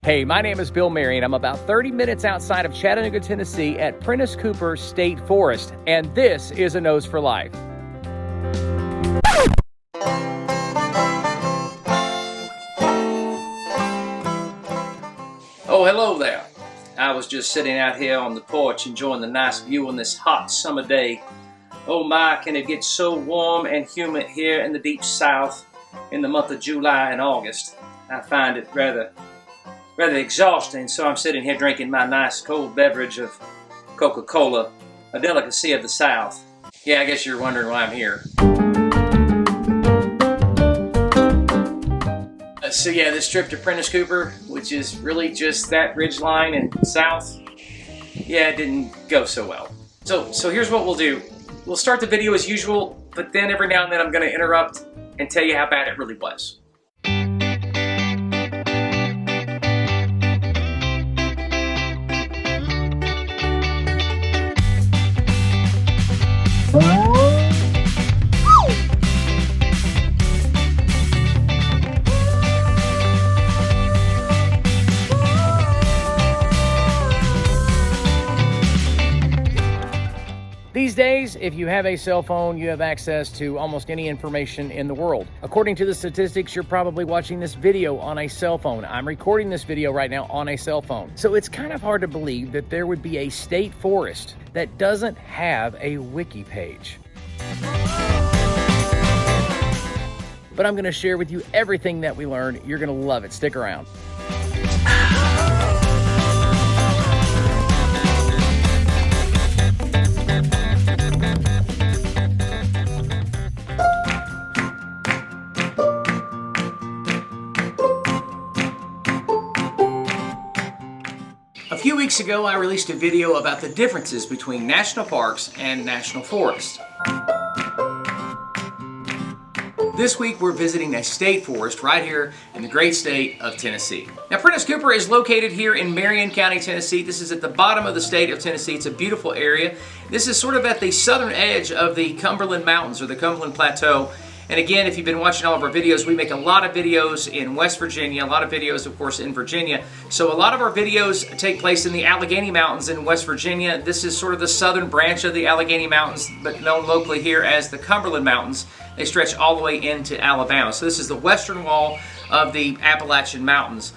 Hey, my name is Bill Marion. I'm about 30 minutes outside of Chattanooga, Tennessee at Prentice Cooper State Forest, and this is A Nose for Life. Oh, hello there. I was just sitting out here on the porch enjoying the nice view on this hot summer day. Oh my, can it get so warm and humid here in the deep south in the month of July and August. I find it rather exhausting, so I'm sitting here drinking my nice cold beverage of Coca-Cola, a delicacy of the South. Yeah, I guess you're wondering why I'm here. So yeah, this trip to Prentice Cooper, which is really just that ridge line and south, yeah, it didn't go so well. So here's what we'll do. We'll start the video as usual, but then every now and then I'm going to interrupt and tell you how bad it really was. These days, if you have a cell phone, you have access to almost any information in the world. According to the statistics, you're probably watching this video on a cell phone. I'm recording this video right now on a cell phone. So it's kind of hard to believe that there would be a state forest that doesn't have a wiki page. But I'm going to share with you everything that we learned. You're going to love it. Stick around. A few weeks ago, I released a video about the differences between national parks and national forests. This week, we're visiting a state forest right here in the great state of Tennessee. Now, Prentice Cooper is located here in Marion County, Tennessee. This is at the bottom of the state of Tennessee. It's a beautiful area. This is sort of at the southern edge of the Cumberland Mountains or the Cumberland Plateau. And again, if you've been watching all of our videos, we make a lot of videos in West Virginia, a lot of videos, of course, in Virginia. So a lot of our videos take place in the Allegheny Mountains in West Virginia. This is sort of the southern branch of the Allegheny Mountains, but known locally here as the Cumberland Mountains. They stretch all the way into Alabama. So this is the western wall of the Appalachian Mountains.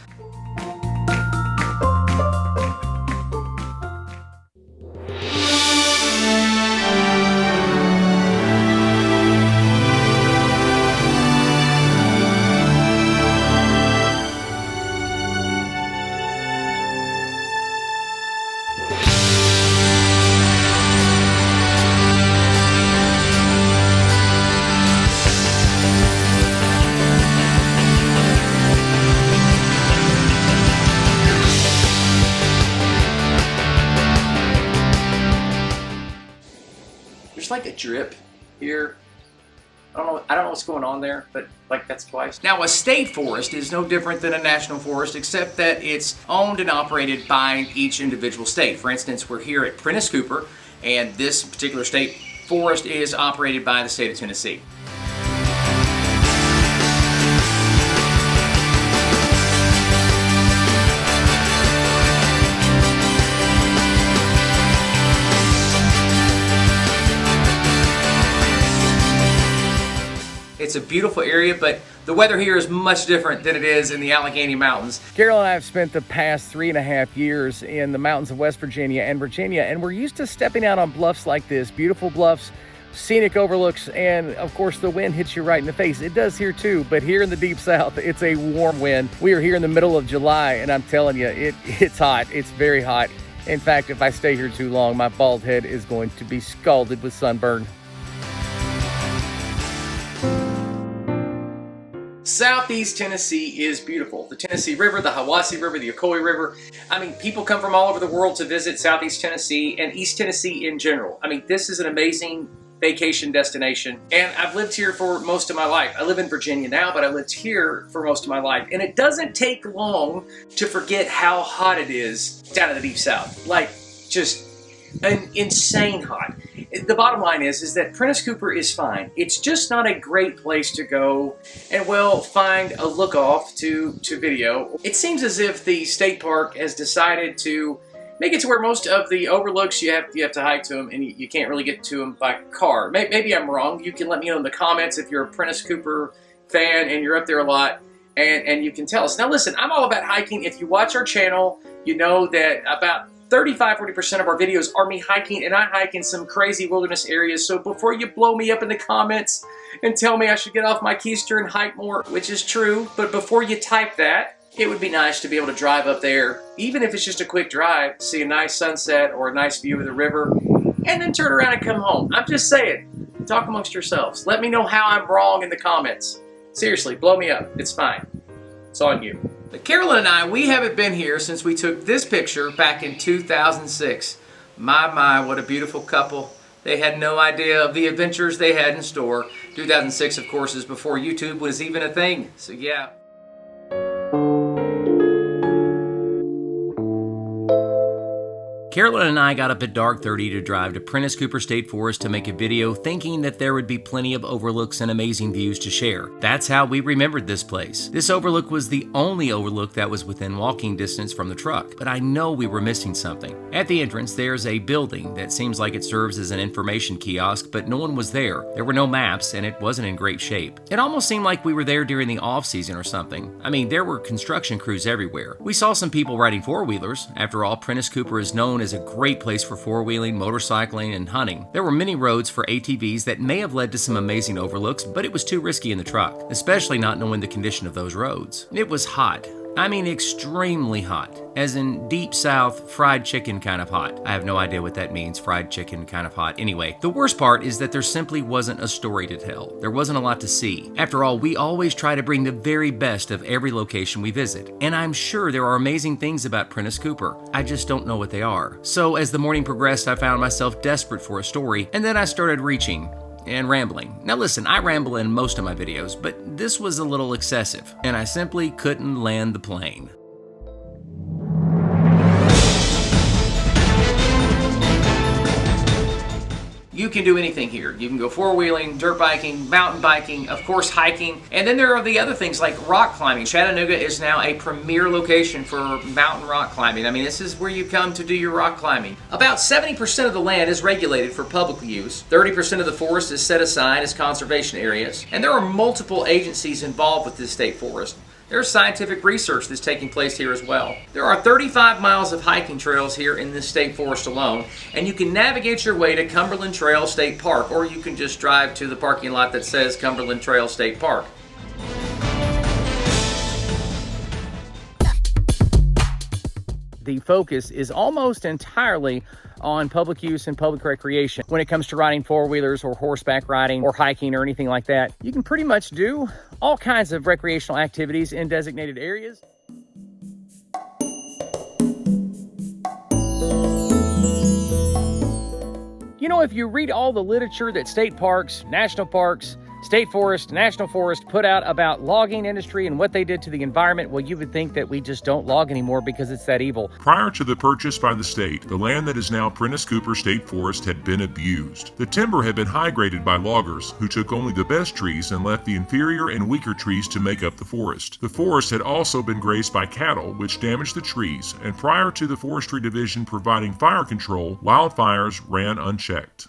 There's like a drip here. I don't know what's going on there, but like that's twice. Now, a state forest is no different than a national forest, except that it's owned and operated by each individual state. For instance, we're here at Prentice Cooper, and this particular state forest is operated by the state of Tennessee. It's a beautiful area, but the weather here is much different than it is in the Allegheny Mountains. Carol and I have spent the past 3.5 years in the mountains of West Virginia, and we're used to stepping out on bluffs like this, beautiful bluffs, scenic overlooks, and of course the wind hits you right in the face. It does here too, but here in the deep south, it's a warm wind. We are here in the middle of July, and I'm telling you, it's hot. It's very hot. In fact, if I stay here too long, my bald head is going to be scalded with sunburn. Southeast Tennessee is beautiful. The Tennessee River, the Hiwassee River, the Ocoee River. I mean, people come from all over the world to visit Southeast Tennessee and East Tennessee in general. I mean, this is an amazing vacation destination, and I've lived here for most of my life. I live in Virginia now, but I lived here for most of my life, and it doesn't take long to forget how hot it is down in the deep south. Like, just insane hot. The bottom line is that Prentice Cooper is fine. It's just not a great place to go and, well, find a look-off to video. It seems as if the state park has decided to make it to where most of the overlooks you have to hike to them, and you can't really get to them by car. Maybe I'm wrong. You can let me know in the comments if you're a Prentice Cooper fan and you're up there a lot, and you can tell us. Now listen, I'm all about hiking. If you watch our channel, you know that about 35–40% of our videos are me hiking, and I hike in some crazy wilderness areas. So before you blow me up in the comments and tell me I should get off my keister and hike more, which is true, but before you type that, it would be nice to be able to drive up there, even if it's just a quick drive, see a nice sunset or a nice view of the river, and then turn around and come home. I'm just saying, talk amongst yourselves. Let me know how I'm wrong in the comments. Seriously, blow me up. It's fine. It's on you. But Carolyn and I, we haven't been here since we took this picture back in 2006. My, what a beautiful couple. They had no idea of the adventures they had in store. 2006, of course, is before YouTube was even a thing. So yeah. Carolyn and I got up at dark 30 to drive to Prentice Cooper State Forest to make a video, thinking that there would be plenty of overlooks and amazing views to share. That's how we remembered this place. This overlook was the only overlook that was within walking distance from the truck, but I know we were missing something. At the entrance, there's a building that seems like it serves as an information kiosk, but no one was there. There were no maps, and it wasn't in great shape. It almost seemed like we were there during the off-season or something. I mean, there were construction crews everywhere. We saw some people riding four-wheelers. After all, Prentice Cooper is known as a great place for four-wheeling, motorcycling, and hunting. There were many roads for ATVs that may have led to some amazing overlooks, but it was too risky in the truck, especially not knowing the condition of those roads. It was hot. I mean extremely hot, as in deep south fried chicken kind of hot. I have no idea what that means, fried chicken kind of hot. Anyway, the worst part is that there simply wasn't a story to tell. There wasn't a lot to see. After all, we always try to bring the very best of every location we visit, and I'm sure there are amazing things about Prentice Cooper. I just don't know what they are. So as the morning progressed, I found myself desperate for a story, and then I started reaching and rambling. Now listen, I ramble in most of my videos, but this was a little excessive, and I simply couldn't land the plane. You can do anything here. You can go four-wheeling, dirt biking, mountain biking, of course hiking, and then there are the other things like rock climbing. Chattanooga is now a premier location for mountain rock climbing. I mean, this is where you come to do your rock climbing. About 70% of the land is regulated for public use. 30% of the forest is set aside as conservation areas, and there are multiple agencies involved with this state forest. There's scientific research that's taking place here as well. There are 35 miles of hiking trails here in this state forest alone, and you can navigate your way to Cumberland Trail State Park, or you can just drive to the parking lot that says Cumberland Trail State Park. The focus is almost entirely on public use and public recreation. When it comes to riding four-wheelers or horseback riding or hiking or anything like that, you can pretty much do all kinds of recreational activities in designated areas. You know, if you read all the literature that state parks, national parks, state forest, national forest put out about logging industry and what they did to the environment, well, you would think that we just don't log anymore because it's that evil. Prior to the purchase by the state, the land that is now Prentice Cooper State Forest had been abused. The timber had been high-graded by loggers, who took only the best trees and left the inferior and weaker trees to make up the forest. The forest had also been grazed by cattle, which damaged the trees, and prior to the Forestry Division providing fire control, wildfires ran unchecked.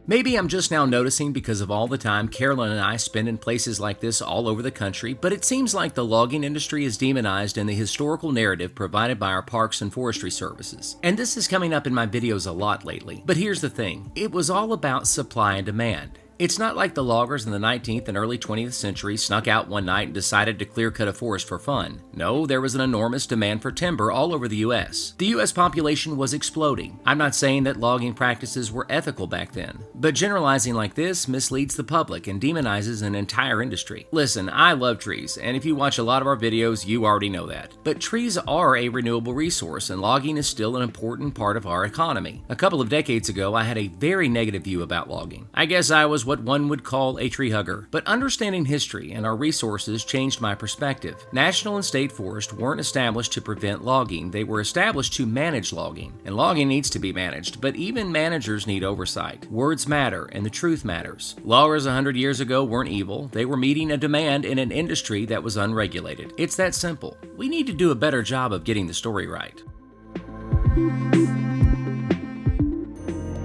Maybe I'm just now noticing because of all the time Carolyn and I spend in places like this all over the country, but it seems like the logging industry is demonized in the historical narrative provided by our parks and forestry services. And this is coming up in my videos a lot lately. But here's the thing, it was all about supply and demand. It's not like the loggers in the 19th and early 20th century snuck out one night and decided to clear-cut a forest for fun. No, there was an enormous demand for timber all over the U.S. The U.S. population was exploding. I'm not saying that logging practices were ethical back then, but generalizing like this misleads the public and demonizes an entire industry. Listen, I love trees, and if you watch a lot of our videos, you already know that. But trees are a renewable resource, and logging is still an important part of our economy. A couple of decades ago, I had a very negative view about logging. I guess I was was what one would call a tree hugger. But understanding history and our resources changed my perspective. National and state forests weren't established to prevent logging. They were established to manage logging. And logging needs to be managed, but even managers need oversight. Words matter, and the truth matters. Loggers 100 years ago weren't evil. They were meeting a demand in an industry that was unregulated. It's that simple. We need to do a better job of getting the story right.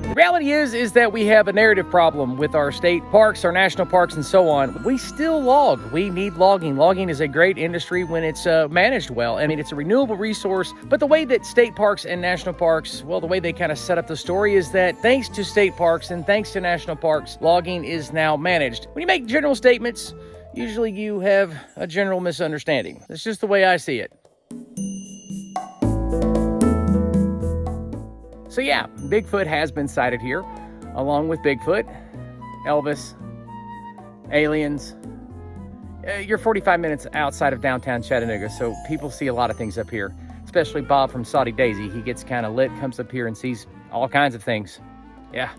The reality is that we have a narrative problem with our state parks, our national parks, and so on. We still log. We need logging. Logging is a great industry when it's managed well. I mean, it's a renewable resource, but the way that state parks and national parks, well, the way they kind of set up the story is that thanks to state parks and thanks to national parks, logging is now managed. When you make general statements, usually you have a general misunderstanding. That's just the way I see it. So yeah, Bigfoot has been sighted here, along with Bigfoot, Elvis, aliens. You're 45 minutes outside of downtown Chattanooga, so people see a lot of things up here, especially Bob from Saudi Daisy. He gets kind of lit, comes up here and sees all kinds of things. Yeah.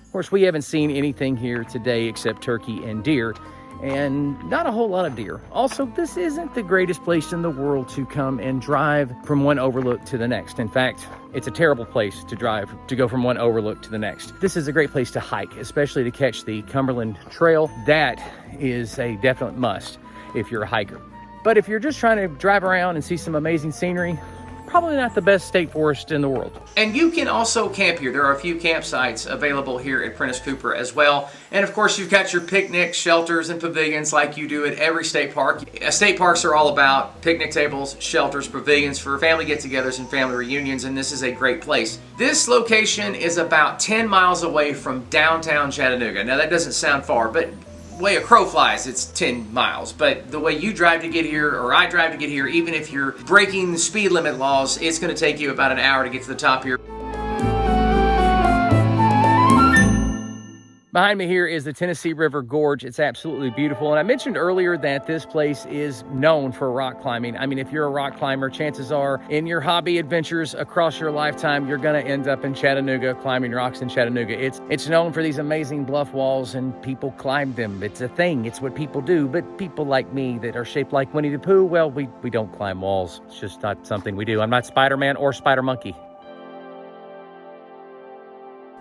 Of course, we haven't seen anything here today except turkey and deer. And not a whole lot of deer. Also, this isn't the greatest place in the world to come and drive from one overlook to the next. In fact, it's a terrible place to drive to go from one overlook to the next. This is a great place to hike, especially to catch the Cumberland Trail. That is a definite must if you're a hiker. But if you're just trying to drive around and see some amazing scenery, probably not the best state forest in the world. And you can also camp here. There are a few campsites available here at Prentice Cooper as well. And of course, you've got your picnic shelters and pavilions like you do at every state park. State parks are all about picnic tables, shelters, pavilions for family get-togethers and family reunions, and this is a great place. This location is about 10 miles away from downtown Chattanooga. Now that doesn't sound far, but way a crow flies, it's 10 miles. But the way you drive to get here, or I drive to get here, even if you're breaking the speed limit laws, it's going to take you about an hour to get to the top here. Behind me here is the Tennessee River Gorge. It's absolutely beautiful. And I mentioned earlier that this place is known for rock climbing. I mean, if you're a rock climber, chances are in your hobby adventures across your lifetime, you're going to end up in Chattanooga, climbing rocks in Chattanooga. It's known for these amazing bluff walls, and people climb them. It's a thing. It's what people do. But people like me that are shaped like Winnie the Pooh, well, we don't climb walls. It's just not something we do. I'm not Spider-Man or Spider-Monkey.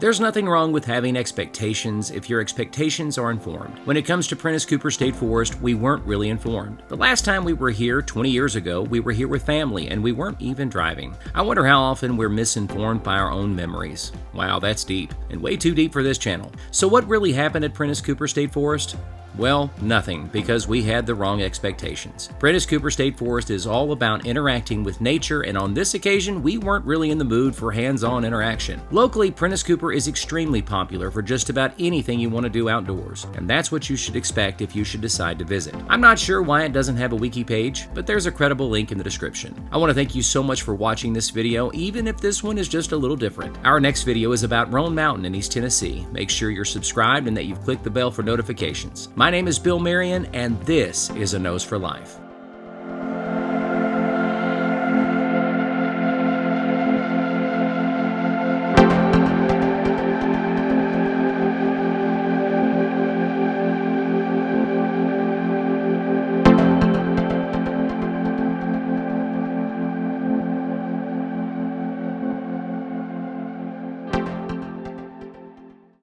There's nothing wrong with having expectations if your expectations are informed. When it comes to Prentice Cooper State Forest, we weren't really informed. The last time we were here, 20 years ago, we were here with family and we weren't even driving. I wonder how often we're misinformed by our own memories. Wow, that's deep, and way too deep for this channel. So what really happened at Prentice Cooper State Forest? Well, nothing, because we had the wrong expectations. Prentice Cooper State Forest is all about interacting with nature, and on this occasion, we weren't really in the mood for hands-on interaction. Locally, Prentice Cooper is extremely popular for just about anything you want to do outdoors, and that's what you should expect if you should decide to visit. I'm not sure why it doesn't have a wiki page, but there's a credible link in the description. I want to thank you so much for watching this video, even if this one is just a little different. Our next video is about Roan Mountain in East Tennessee. Make sure you're subscribed and that you've clicked the bell for notifications. My name is Bill Marion, and this is A Nose for Life.